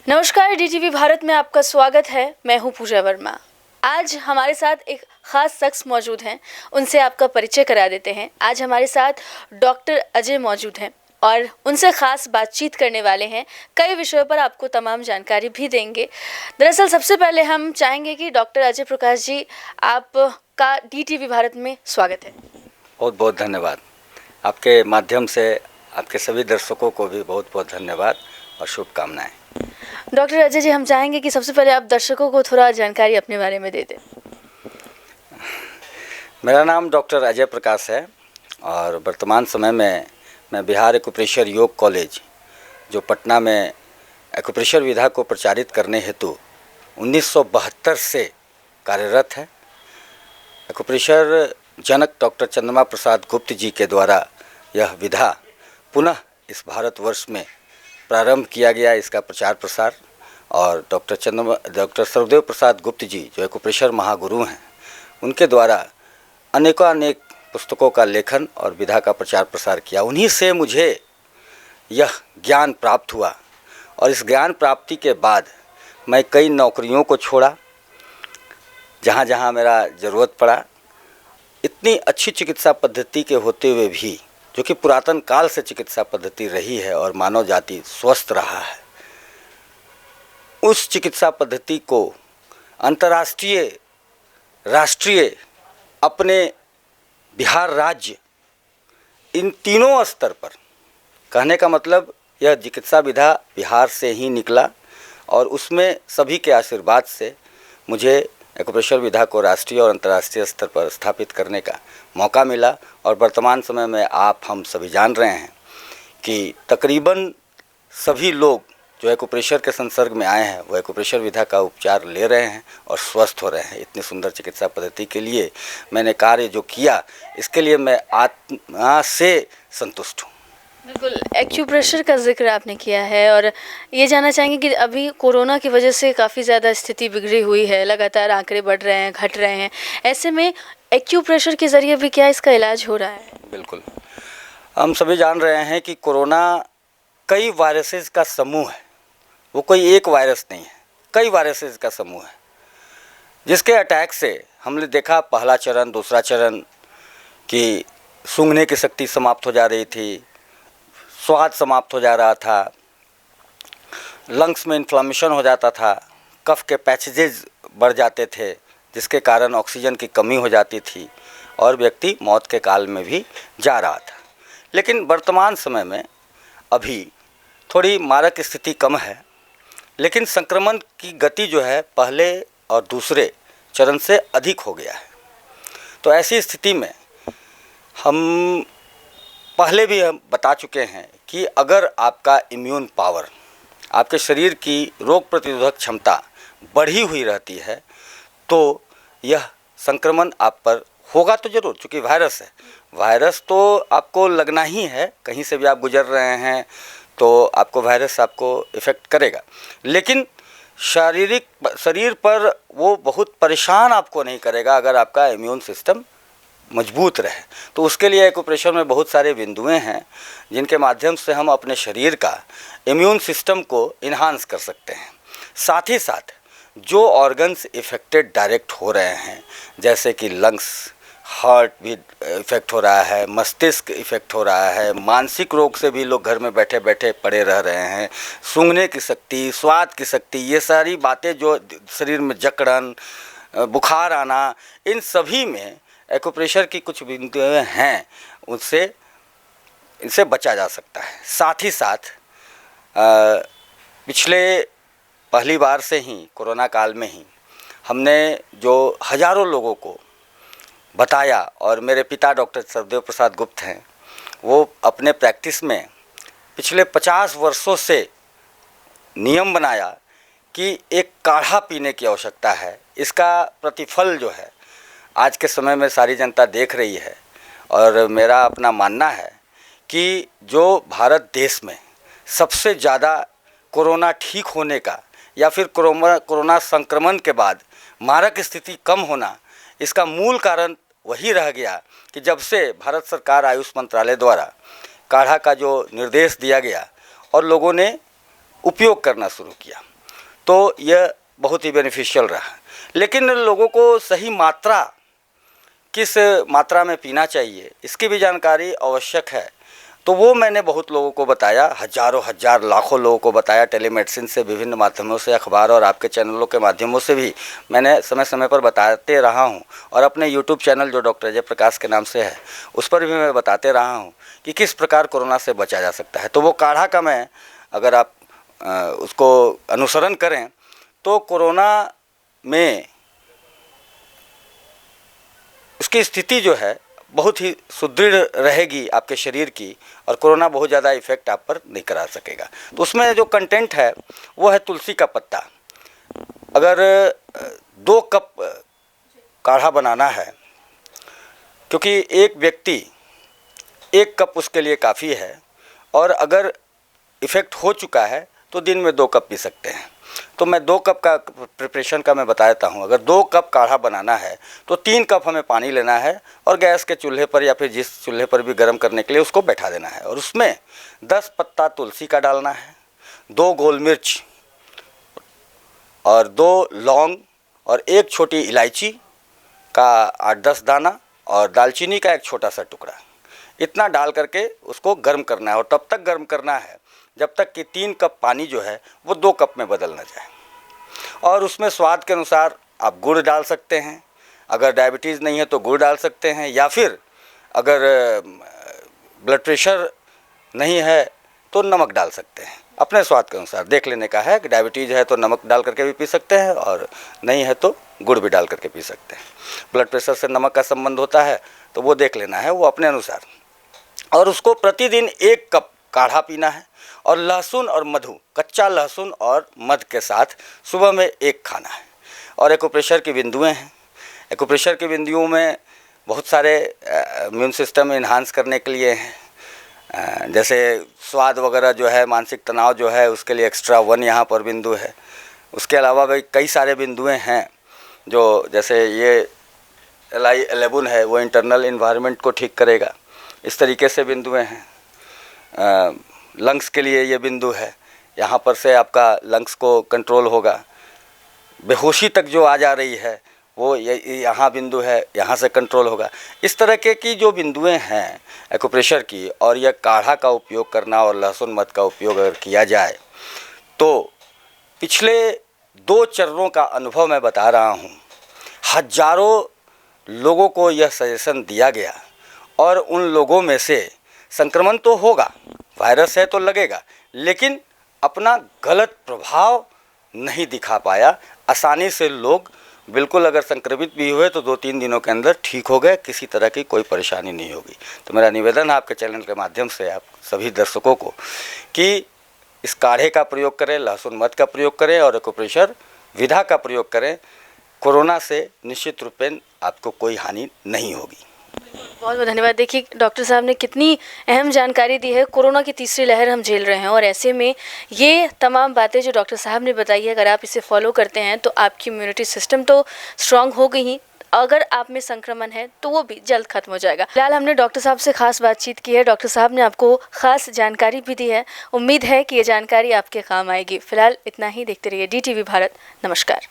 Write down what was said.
नमस्कार, डीटीवी भारत में आपका स्वागत है। मैं हूं पूजा वर्मा। आज हमारे साथ एक खास शख्स मौजूद हैं, उनसे आपका परिचय करा देते हैं। आज हमारे साथ डॉक्टर अजय मौजूद हैं और उनसे खास बातचीत करने वाले हैं। कई विषयों पर आपको तमाम जानकारी भी देंगे। दरअसल सबसे पहले हम चाहेंगे कि डॉक्टर अजय प्रकाश जी, आपका डीटीवी भारत में स्वागत है। बहुत बहुत धन्यवाद। आपके माध्यम से आपके सभी दर्शकों को भी बहुत बहुत धन्यवाद और शुभकामनाएं। डॉक्टर अजय जी, हम चाहेंगे कि सबसे पहले आप दर्शकों को थोड़ा जानकारी अपने बारे में दे दें। मेरा नाम डॉक्टर अजय प्रकाश है और वर्तमान समय में मैं बिहार एक्यूप्रेशर योग कॉलेज, जो पटना में एक्यूप्रेशर विधा को प्रचारित करने हेतु 1972 से कार्यरत है। एक्यूप्रेशर जनक डॉक्टर चंद्रमा प्रसाद गुप्त जी के द्वारा यह विधा पुनः इस भारतवर्ष में प्रारंभ किया गया, इसका प्रचार प्रसार। और डॉक्टर सर्वदेव प्रसाद गुप्त जी, जो एक्यूप्रेशर महागुरु हैं, उनके द्वारा अनेक पुस्तकों का लेखन और विधा का प्रचार प्रसार किया। उन्हीं से मुझे यह ज्ञान प्राप्त हुआ और इस ज्ञान प्राप्ति के बाद मैं कई नौकरियों को छोड़ा, जहाँ जहाँ मेरा ज़रूरत पड़ा। इतनी अच्छी चिकित्सा पद्धति के होते हुए भी, जो कि पुरातन काल से चिकित्सा पद्धति रही है और मानव जाति स्वस्थ रहा है, उस चिकित्सा पद्धति को अंतर्राष्ट्रीय, राष्ट्रीय, अपने बिहार राज्य, इन तीनों स्तर पर, कहने का मतलब यह चिकित्सा विधा बिहार से ही निकला और उसमें सभी के आशीर्वाद से मुझे एक्यूप्रेशर विधा को राष्ट्रीय और अंतर्राष्ट्रीय स्तर पर स्थापित करने का मौका मिला। और वर्तमान समय में हम सभी जान रहे हैं कि तकरीबन सभी लोग जो एक्यूप्रेशर के संसर्ग में आए हैं, वो एक्यूप्रेशर विधा का उपचार ले रहे हैं और स्वस्थ हो रहे हैं। इतनी सुंदर चिकित्सा पद्धति के लिए मैंने कार्य जो किया, इसके लिए मैं आत्मा से संतुष्ट हूँ। बिल्कुल, एक्यूप्रेशर का जिक्र आपने किया है और ये जानना चाहेंगे कि अभी कोरोना की वजह से काफ़ी ज़्यादा स्थिति बिगड़ी हुई है, लगातार आंकड़े बढ़ रहे हैं, घट रहे हैं। ऐसे में एक्यूप्रेशर के ज़रिए भी क्या इसका इलाज हो रहा है? बिल्कुल, हम सभी जान रहे हैं कि कोरोना कई वायरसेस का समूह है। वो कोई एक वायरस नहीं है, कई वायरसेस का समूह है, जिसके अटैक से हमने देखा पहला चरण, दूसरा चरण कि सूंघने की शक्ति समाप्त हो जा रही थी, स्वाद समाप्त हो जा रहा था, लंग्स में इन्फ्लामेशन हो जाता था, कफ के पैसेजेस बढ़ जाते थे, जिसके कारण ऑक्सीजन की कमी हो जाती थी और व्यक्ति मौत के काल में भी जा रहा था। लेकिन वर्तमान समय में अभी थोड़ी मारक स्थिति कम है, लेकिन संक्रमण की गति जो है पहले और दूसरे चरण से अधिक हो गया है। तो ऐसी स्थिति में हम पहले भी हम बता चुके हैं कि अगर आपका इम्यून पावर, आपके शरीर की रोग प्रतिरोधक क्षमता बढ़ी हुई रहती है, तो यह संक्रमण आप पर होगा तो ज़रूर, चूँकि वायरस तो आपको लगना ही है। कहीं से भी आप गुजर रहे हैं तो आपको वायरस आपको इफ़ेक्ट करेगा, लेकिन शरीर पर वो बहुत परेशान आपको नहीं करेगा अगर आपका इम्यून सिस्टम मजबूत रहे। तो उसके लिए एक्यूप्रेशर में बहुत सारे बिंदुएं हैं जिनके माध्यम से हम अपने शरीर का इम्यून सिस्टम को इन्हांस कर सकते हैं। साथ ही साथ जो ऑर्गन्स इफ़ेक्टेड डायरेक्ट हो रहे हैं, जैसे कि लंग्स, हार्ट भी इफ़ेक्ट हो रहा है, मस्तिष्क इफ़ेक्ट हो रहा है, मानसिक रोग से भी लोग घर में बैठे बैठे पड़े रह रहे हैं, सूंघने की शक्ति, स्वाद की शक्ति, ये सारी बातें जो शरीर में जकड़न, बुखार आना, इन सभी में एक्यूप्रेशर की कुछ बिंदुएं हैं, इनसे बचा जा सकता है। साथ ही साथ पिछले पहली बार से ही कोरोना काल में ही हमने जो हज़ारों लोगों को बताया, और मेरे पिता डॉक्टर सर्वदेव प्रसाद गुप्त हैं, वो अपने प्रैक्टिस में पिछले 50 वर्षों से नियम बनाया कि एक काढ़ा पीने की आवश्यकता है। इसका प्रतिफल जो है आज के समय में सारी जनता देख रही है, और मेरा अपना मानना है कि जो भारत देश में सबसे ज़्यादा कोरोना ठीक होने का या फिर कोरोना संक्रमण के बाद मारक स्थिति कम होना, इसका मूल कारण वही रह गया कि जब से भारत सरकार आयुष मंत्रालय द्वारा काढ़ा का जो निर्देश दिया गया और लोगों ने उपयोग करना शुरू किया। तो यह बहुत ही बेनिफिशियल रहा। लेकिन लोगों को सही मात्रा, किस मात्रा में पीना चाहिए, इसकी भी जानकारी आवश्यक है। तो वो मैंने बहुत लोगों को बताया, हजारों हजार लाखों लोगों को बताया। टेलीमेडिसिन से, विभिन्न माध्यमों से, अखबार और आपके चैनलों के माध्यमों से भी मैंने समय समय पर बताते रहा हूँ। और अपने यूट्यूब चैनल जो डॉक्टर अजय प्रकाश के नाम से है, उस पर भी मैं बताते रहा हूँ कि किस प्रकार कोरोना से बचा जा सकता है। तो वो काढ़ा का मैं, अगर आप उसको अनुसरण करें तो कोरोना में उसकी स्थिति जो है बहुत ही सुदृढ़ रहेगी आपके शरीर की, और कोरोना बहुत ज़्यादा इफेक्ट आप पर नहीं करा सकेगा। तो उसमें जो कंटेंट है वो है तुलसी का पत्ता। अगर 2 कप काढ़ा बनाना है, क्योंकि एक व्यक्ति 1 कप उसके लिए काफ़ी है, और अगर इफ़ेक्ट हो चुका है तो दिन में 2 कप पी सकते हैं। तो मैं 2 कप का प्रिपरेशन का मैं बता देता हूँ। अगर 2 कप काढ़ा बनाना है तो 3 कप हमें पानी लेना है, और गैस के चूल्हे पर या फिर जिस चूल्हे पर भी गर्म करने के लिए उसको बैठा देना है, और उसमें 10 पत्ता तुलसी का डालना है, 2 गोल मिर्च और 2 लौंग और 1 छोटी इलायची का 8-10 दाना, और दालचीनी का 1 छोटा सा टुकड़ा। इतना डाल करके उसको गर्म करना है, और तब तक गर्म करना है जब तक कि 3 कप पानी जो है वो 2 कप में बदल ना जाए। और उसमें स्वाद के अनुसार आप गुड़ डाल सकते हैं, अगर डायबिटीज़ नहीं है तो गुड़ डाल सकते हैं, या फिर अगर ब्लड प्रेशर नहीं है तो नमक डाल सकते हैं। अपने स्वाद के अनुसार देख लेने का है कि डायबिटीज़ है तो नमक डाल करके भी पी सकते हैं, और नहीं है तो गुड़ भी डाल करके पी सकते हैं। ब्लड प्रेशर से नमक का संबंध होता है तो वो देख लेना है, वो अपने अनुसार। और उसको प्रतिदिन 1 कप काढ़ा पीना है, और लहसुन और मधु, कच्चा लहसुन और मध के साथ सुबह में 1 खाना है। और एक्यूप्रेशर की बिंदुएं हैं। एक्यूप्रेशर की बिंदुओं में बहुत सारे इम्यून सिस्टम इन्हांस करने के लिए हैं, जैसे स्वाद वगैरह जो है, मानसिक तनाव जो है, उसके लिए एक्स्ट्रा 1 यहाँ पर बिंदु है। उसके अलावा भी कई सारे बिंदुएं हैं, जो जैसे ये LI11 है, वो इंटरनल इन्वायरमेंट को ठीक करेगा। इस तरीके से बिंदुएं हैं। लंग्स के लिए ये बिंदु है, यहाँ पर से आपका लंग्स को कंट्रोल होगा। बेहोशी तक जो आ जा रही है वो यहाँ बिंदु है, यहाँ से कंट्रोल होगा। इस तरह के की जो बिंदुएं हैं एक्यूप्रेशर की, और यह काढ़ा का उपयोग करना और लहसुन मध का उपयोग अगर किया जाए तो पिछले 2 चरणों का अनुभव मैं बता रहा हूँ। हजारों लोगों को यह सजेशन दिया गया, और उन लोगों में से संक्रमण तो होगा, वायरस है तो लगेगा, लेकिन अपना गलत प्रभाव नहीं दिखा पाया। आसानी से लोग बिल्कुल, अगर संक्रमित भी हुए तो 2-3 दिनों के अंदर ठीक हो गए, किसी तरह की कोई परेशानी नहीं होगी। तो मेरा निवेदन है आपके चैनल के माध्यम से आप सभी दर्शकों को कि इस काढ़े का प्रयोग करें, लहसुन मध का प्रयोग करें, और एक्यूप्रेशर विधा का प्रयोग करें। कोरोना से निश्चित रूप में आपको कोई हानि नहीं होगी। बहुत बहुत धन्यवाद। देखिए डॉक्टर साहब ने कितनी अहम जानकारी दी है। कोरोना की तीसरी लहर हम झेल रहे हैं, और ऐसे में ये तमाम बातें जो डॉक्टर साहब ने बताई है, अगर आप इसे फॉलो करते हैं तो आपकी इम्यूनिटी सिस्टम तो स्ट्रांग हो गई ही, अगर आप में संक्रमण है तो वो भी जल्द खत्म हो जाएगा। फिलहाल हमने डॉक्टर साहब से खास बातचीत की है, डॉक्टर साहब ने आपको खास जानकारी भी दी है। उम्मीद है कि ये जानकारी आपके काम आएगी। फिलहाल इतना ही। देखते रहिए DTV भारत। नमस्कार।